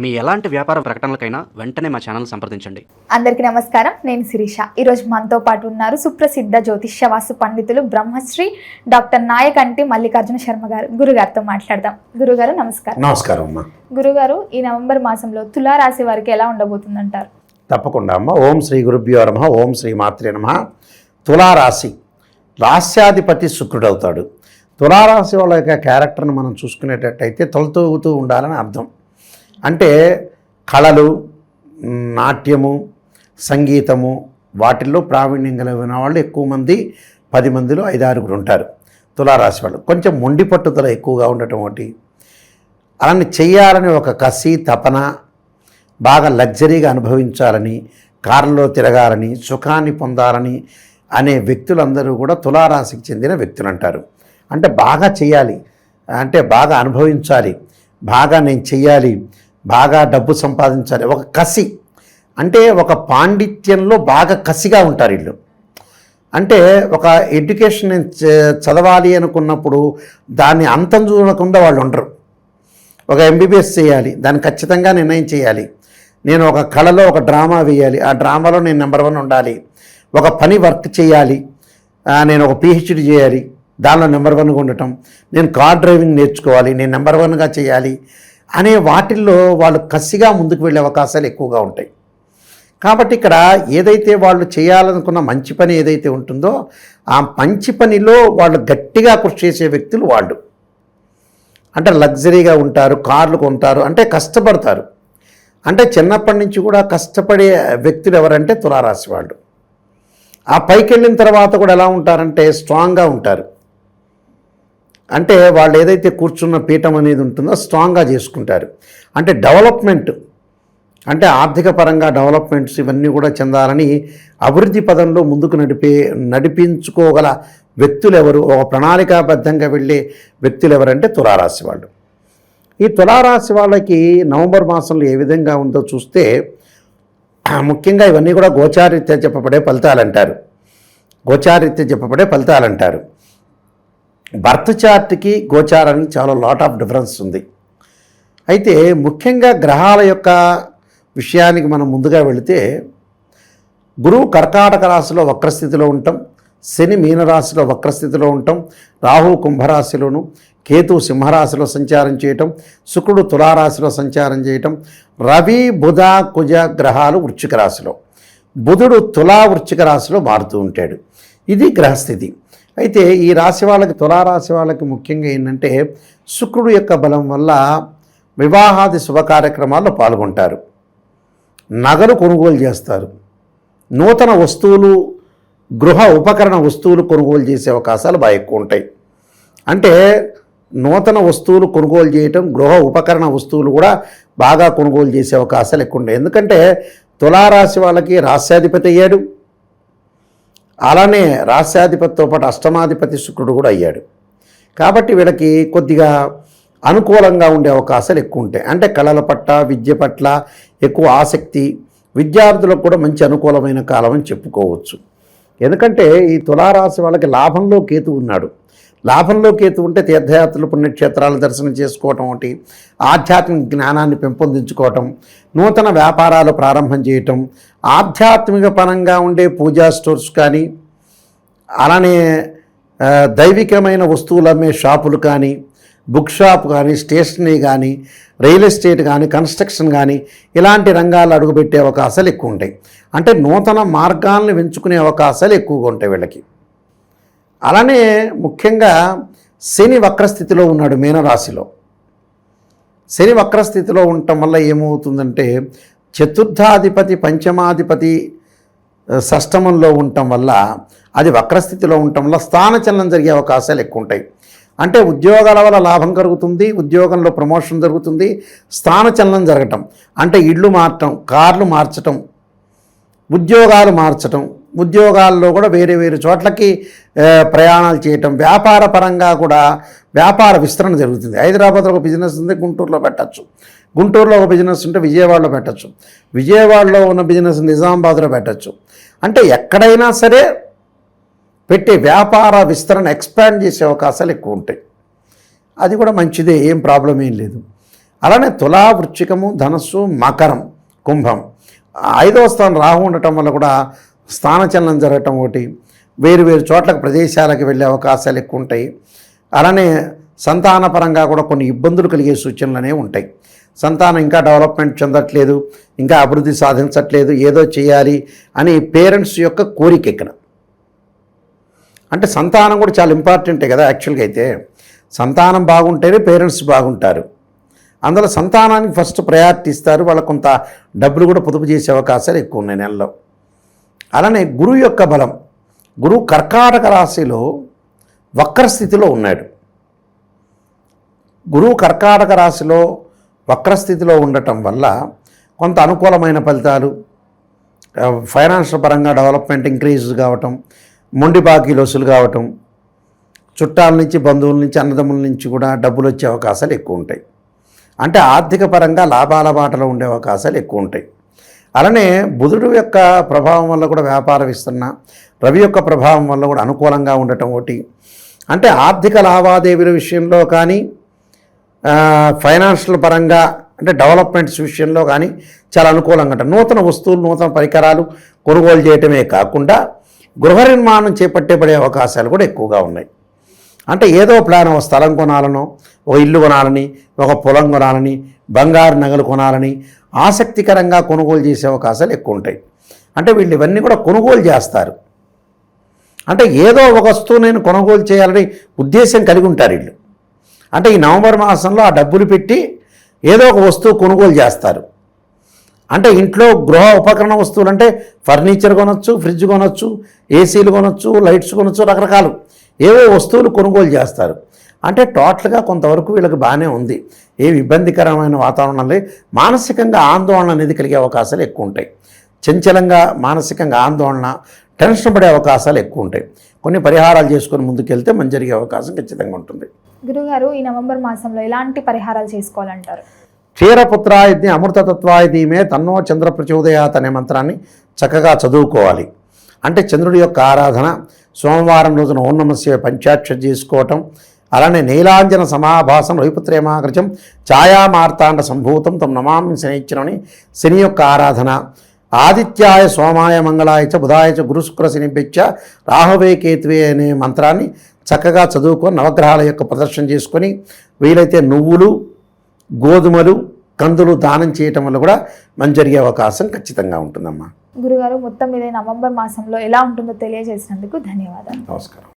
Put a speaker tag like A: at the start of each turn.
A: మీ ఎలాంటి వ్యాపార ప్రకటనలకైనా వెంటనే మా ఛానల్ సంప్రదించండి.
B: అందరికీ నమస్కారం. నేను శిరీష. ఈరోజు మనతో పాటు ఉన్నారు సుప్రసిద్ధ జ్యోతిష్య వాస్తు పండితులు బ్రహ్మశ్రీ డాక్టర్ నాయకంటి మల్లికార్జున శర్మ గారు. గురుగారితో మాట్లాడదాం. గురుగారు నమస్కారం.
C: నమస్కారం అమ్మా.
B: గురుగారు, ఈ నవంబర్ మాసంలో తులారాశి వారికి ఎలా ఉండబోతుందంటారు?
C: తప్పకుండా అమ్మ. ఓం శ్రీ గురుభ్యో నమః. ఓం శ్రీ మాత్రే నమః. తులారాశి రాస్యాధిపతి శుక్రుడు అవుతాడు. తులారాశి వాళ్ళ యొక్క క్యారెక్టర్ని మనం చూసుకునేటట్టయితే తొలతూగుతూ ఉండాలని అర్థం. అంటే కళలు, నాట్యము, సంగీతము వాటిల్లో ప్రావీణ్యం కలిగిన వాళ్ళు ఎక్కువ మంది, 10 మందిలో 5-6 ఉంటారు తులారాశి వాళ్ళు. కొంచెం మొండి పట్టుదల ఎక్కువగా ఉండటం ఒకటి, అలానే చెయ్యాలని ఒక కసి తపన, బాగా లగ్జరీగా అనుభవించాలని, కారులో తిరగాలని, సుఖాన్ని పొందాలని అనే వ్యక్తులందరూ కూడా తులారాశికి చెందిన వ్యక్తులు అంటారు. అంటే బాగా చేయాలి, అంటే బాగా అనుభవించాలి, బాగా నేను చెయ్యాలి, బాగా డబ్బు సంపాదించాలి, ఒక కసి, అంటే ఒక పాండిత్యంలో బాగా కసిగా ఉంటారు వీళ్ళు. అంటే ఒక ఎడ్యుకేషన్ నేను చదవాలి అనుకున్నప్పుడు దాన్ని అంతం చూడకుండా వాళ్ళు ఉండరు. ఒక MBBS చేయాలి, దాన్ని ఖచ్చితంగా నిర్ణయం చేయాలి. నేను ఒక కళలో ఒక డ్రామా వేయాలి, ఆ డ్రామాలో నేను నెంబర్ 1 ఉండాలి. ఒక పని వర్క్ చేయాలి, నేను ఒక PhD చేయాలి, దానిలో నెంబర్ 1గా ఉండటం. నేను కార్ డ్రైవింగ్ నేర్చుకోవాలి, నేను నెంబర్ 1గా చేయాలి అనే వాటిల్లో వాళ్ళు కసిగా ముందుకు వెళ్ళే అవకాశాలు ఎక్కువగా ఉంటాయి. కాబట్టి ఇక్కడ ఏదైతే వాళ్ళు చేయాలనుకున్న మంచి పని ఏదైతే ఉంటుందో ఆ మంచి పనిలో వాళ్ళు గట్టిగా కృషి చేసే వ్యక్తులు వాళ్ళు. అంటే లగ్జరీగా ఉంటారు, కార్లు కొంటారు, అంటే కష్టపడతారు. అంటే చిన్నప్పటి నుంచి కూడా కష్టపడే వ్యక్తులు ఎవరంటే తులారాశి వాళ్ళు. ఆ పైకి వెళ్ళిన తర్వాత కూడా ఎలా ఉంటారంటే స్ట్రాంగ్గా ఉంటారు. అంటే వాళ్ళు ఏదైతే కూర్చున్న పీఠం అనేది ఉంటుందో స్ట్రాంగ్గా చేసుకుంటారు. అంటే డెవలప్మెంట్, అంటే ఆర్థిక పరంగా డెవలప్మెంట్స్ ఇవన్నీ కూడా చెందాలని అభివృద్ధి పదంలో ముందుకు నడిపించుకోగల వ్యక్తులు ఎవరు, ఒక ప్రణాళికాబద్ధంగా వెళ్ళే వ్యక్తులు ఎవరంటే తులారాశి వాళ్ళు. ఈ తులారాశి వాళ్ళకి నవంబర్ మాసంలో ఏ విధంగా ఉందో చూస్తే ముఖ్యంగా ఇవన్నీ కూడా గోచారీత్యా చెప్పబడే ఫలితాలంటారు. గోచారీత్యా చెప్పబడే ఫలితాలంటారు. బర్త్ చార్ట్కి గోచారానికి చాలా లాట్ ఆఫ్ డిఫరెన్స్ ఉంది. అయితే ముఖ్యంగా గ్రహాల యొక్క విషయానికి మనం ముందుగా వెళితే గురువు కర్కాటక రాశిలో వక్రస్థితిలో ఉండటం, శని మీనరాశిలో వక్రస్థితిలో ఉండటం, రాహు కుంభరాశిలోను, కేతు సింహరాశిలో సంచారం చేయటం, శుక్రుడు తులారాశిలో సంచారం చేయటం, రవి బుధ కుజ గ్రహాలు వృశ్చిక రాశిలో, బుధుడు తులా వృశ్చిక రాశిలో మారుతూ ఉంటాడు. ఇది గ్రహస్థితి. అయితే ఈ రాశి వాళ్ళకి, తులారాశి వాళ్ళకి ముఖ్యంగా ఏంటంటే శుక్రుడు యొక్క బలం వల్ల వివాహాది శుభ కార్యక్రమాల్లో పాల్గొంటారు, నగలు కొనుగోలు చేస్తారు, నూతన వస్తువులు, గృహ ఉపకరణ వస్తువులు కొనుగోలు చేసే అవకాశాలు బాగా ఎక్కువ ఉంటాయి. అంటే నూతన వస్తువులు కొనుగోలు చేయటం, గృహ ఉపకరణ వస్తువులు కూడా బాగా కొనుగోలు చేసే అవకాశాలు ఎక్కువ ఉంటాయి. ఎందుకంటే తులారాశి వాళ్ళకి రాస్యాధిపతి అయ్యాడు, అలానే రాస్యాధిపతితో పాటు అష్టమాధిపతి శుక్రుడు కూడా అయ్యాడు. కాబట్టి వీళ్ళకి కొద్దిగా అనుకూలంగా ఉండే అవకాశాలు ఎక్కువ ఉంటాయి. అంటే కళల పట్ల, విద్య పట్ల ఎక్కువ ఆసక్తి, విద్యార్థులకు కూడా మంచి అనుకూలమైన కాలం అని చెప్పుకోవచ్చు. ఎందుకంటే ఈ తులారాశి వాళ్ళకి లాభంలో కేతు ఉన్నాడు. లాభంలో కేతు ఉంటే తీర్థయాత్రలు, పుణ్యక్షేత్రాలు దర్శనం చేసుకోవటం ఒకటి, ఆధ్యాత్మిక జ్ఞానాన్ని పెంపొందించుకోవటం, నూతన వ్యాపారాలు ప్రారంభం చేయటం, ఆధ్యాత్మిక పరంగా ఉండే పూజా స్టోర్స్ కానీ, అలానే దైవికమైన వస్తువులు అమ్మే షాపులు కానీ, బుక్ షాప్ కానీ, స్టేషనరీ కానీ, రియల్ ఎస్టేట్ కానీ, కన్స్ట్రక్షన్ కానీ ఇలాంటి రంగాలు అడుగుపెట్టే అవకాశాలు ఎక్కువ ఉంటాయి. అంటే నూతన మార్గాలను ఎంచుకునే అవకాశాలు ఎక్కువగా ఉంటాయి వీళ్ళకి. అలానే ముఖ్యంగా శని వక్రస్థితిలో ఉన్నాడు మీనరాశిలో. శని వక్రస్థితిలో ఉండటం వల్ల ఏమవుతుందంటే చతుర్థాధిపతి, పంచమాధిపతి షష్టమంలో ఉండటం వల్ల, అది వక్రస్థితిలో ఉండటం వల్ల స్థానచలనం జరిగే అవకాశాలు ఎక్కువ ఉంటాయి. అంటే ఉద్యోగాల వల్ల లాభం కలుగుతుంది, ఉద్యోగంలో ప్రమోషన్ జరుగుతుంది, స్థానచలనం జరగటం అంటే ఇళ్ళు మారటం, కార్లు మార్చటం, ఉద్యోగాలు మార్చటం, ఉద్యోగాల్లో కూడా వేరే వేరే చోట్లకి ప్రయాణాలు చేయటం, వ్యాపార పరంగా కూడా వ్యాపార విస్తరణ జరుగుతుంది. హైదరాబాద్లో ఒక బిజినెస్ ఉంది, గుంటూరులో పెట్టచ్చు, గుంటూరులో ఒక బిజినెస్ ఉంటే విజయవాడలో పెట్టచ్చు, విజయవాడలో ఉన్న బిజినెస్ నిజామాబాద్లో పెట్టచ్చు. అంటే ఎక్కడైనా సరే పెట్టే వ్యాపార విస్తరణ, ఎక్స్పాండ్ చేసే అవకాశాలు ఎక్కువ ఉంటాయి. అది కూడా మంచిదే, ఏం ప్రాబ్లం ఏం లేదు. అలానే తులా, వృశ్చికము, ధనస్సు, మకరం, కుంభం 5వ స్థానం రాహు ఉండటం వల్ల కూడా స్థానచలనం జరగటం ఒకటి, వేరు వేరు చోట్లకు ప్రదేశాలకు వెళ్ళే అవకాశాలు ఎక్కువ ఉంటాయి. అలానే సంతానపరంగా కూడా కొన్ని ఇబ్బందులు కలిగే సూచనలు అనేవి ఉంటాయి. సంతానం ఇంకా డెవలప్మెంట్ చెందట్లేదు, ఇంకా అభివృద్ధి సాధించట్లేదు, ఏదో చేయాలి అని పేరెంట్స్ యొక్క కోరిక ఇక్కడ. అంటే సంతానం కూడా చాలా ఇంపార్టెంటే కదా యాక్చువల్గా. అయితే సంతానం బాగుంటేనే పేరెంట్స్ బాగుంటారు. అందులో సంతానానికి ఫస్ట్ ప్రయారిటీ ఇస్తారు. వాళ్ళకు కొంత డబ్బులు కూడా పొదుపు చేసే అవకాశాలు ఎక్కువ ఉన్నాయి నెలలో. అలానే గురువు యొక్క బలం, గురువు కర్కాటక రాశిలో వక్ర స్థితిలో ఉన్నాడు. గురువు కర్కాటక రాశిలో వక్రస్థితిలో ఉండటం వల్ల కొంత అనుకూలమైన ఫలితాలు, ఫైనాన్షియల్ పరంగా డెవలప్మెంట్ ఇంక్రీజ్ కావటం, మొండి బాకీలు వసూలు కావటం, చుట్టాల నుంచి, బంధువుల నుంచి, అన్నదమ్ముల నుంచి కూడా డబ్బులు వచ్చే అవకాశాలు ఎక్కువ ఉంటాయి. అంటే ఆర్థిక పరంగా లాభాల బాటలో ఉండే అవకాశాలు ఎక్కువ ఉంటాయి. అలానే బుధుడు యొక్క ప్రభావం వల్ల కూడా వ్యాపార విస్తరణ, రవి యొక్క ప్రభావం వల్ల కూడా అనుకూలంగా ఉండటం ఒకటి. అంటే ఆర్థిక లావాదేవీల విషయంలో కానీ, ఫైనాన్షియల్ పరంగా అంటే డెవలప్మెంట్స్ విషయంలో కానీ చాలా అనుకూలంగా ఉంటాయి. నూతన వస్తువులు, నూతన పరికరాలు కొనుగోలు చేయటమే కాకుండా గృహ నిర్మాణం చేపట్టబడే అవకాశాలు కూడా ఎక్కువగా ఉన్నాయి. అంటే ఏదో ప్లాన్, ఒక స్థలం కొనాలనో, ఒక ఇల్లు కొనాలని, ఒక పొలం కొనాలని, బంగారు నగలు కొనాలని ఆసక్తికరంగా కొనుగోలు చేసే అవకాశాలు ఎక్కువ ఉంటాయి. అంటే వీళ్ళు ఇవన్నీ కూడా కొనుగోలు చేస్తారు. అంటే ఏదో ఒక వస్తువు నేను కొనుగోలు చేయాలని ఉద్దేశం కలిగి ఉంటారు వీళ్ళు. అంటే ఈ నవంబర్ మాసంలో ఆ డబ్బులు పెట్టి ఏదో ఒక వస్తువు కొనుగోలు చేస్తారు. అంటే ఇంట్లో గృహ ఉపకరణ వస్తువులు అంటే ఫర్నిచర్ కొనొచ్చు, ఫ్రిడ్జ్ కొనొచ్చు, ఏసీలు కొనొచ్చు, లైట్స్ కొనొచ్చు, రకరకాలు ఏవో వస్తువులు కొనుగోలు చేస్తారు. అంటే టోటల్గా కొంతవరకు వీళ్ళకి బాగానే ఉంది. ఏమి ఇబ్బందికరమైన వాతావరణంలో మానసికంగా ఆందోళన అనేది కలిగే అవకాశాలు ఎక్కువ ఉంటాయి. చంచలంగా మానసికంగా ఆందోళన, టెన్షన్ పడే అవకాశాలు ఎక్కువ ఉంటాయి. కొన్ని పరిహారాలు చేసుకొని ముందుకెళ్తే మంచి జరిగే అవకాశం ఖచ్చితంగా ఉంటుంది.
B: గురుగారు, ఈ నవంబర్ మాసంలో ఎలాంటి పరిహారాలు చేసుకోవాలంటారు?
C: క్షీరపుత్రాయజ్ఞ అమృతతత్వాయ ధీమే తన్నో చంద్ర ప్రచోదయాత్ అనే మంత్రాన్ని చక్కగా చదువుకోవాలి. అంటే చంద్రుడి యొక్క ఆరాధన, సోమవారం రోజున ఓం నమః శివాయ పంచాక్షరి చేసుకోవటం, అలానే నీలాంజన సమాభాసం రవిపుత్రేమాగ్రజం ఛాయామార్తాండ సంభూతం తం నమామి శనిశ్చరని శని యొక్క ఆరాధన, ఆదిత్యాయ సోమాయ మంగళాయ చ బుధాయ చ గురు శుక్ర శనిభ్యచ్చ రాహవే కేతువే అనే మంత్రాన్ని చక్కగా చదువుకొని నవగ్రహాల యొక్క ప్రదర్శన చేసుకొని వీలైతే నువ్వులు, గోధుమలు, కందులు దానం చేయటం వల్ల కూడా మంచి జరిగే అవకాశం ఖచ్చితంగా ఉంటుందమ్మా.
B: గురుగారు, మొత్తం మీద నవంబర్ మాసంలో ఎలా ఉంటుందో తెలియజేసినందుకు ధన్యవాదాలు.
C: నమస్కారం.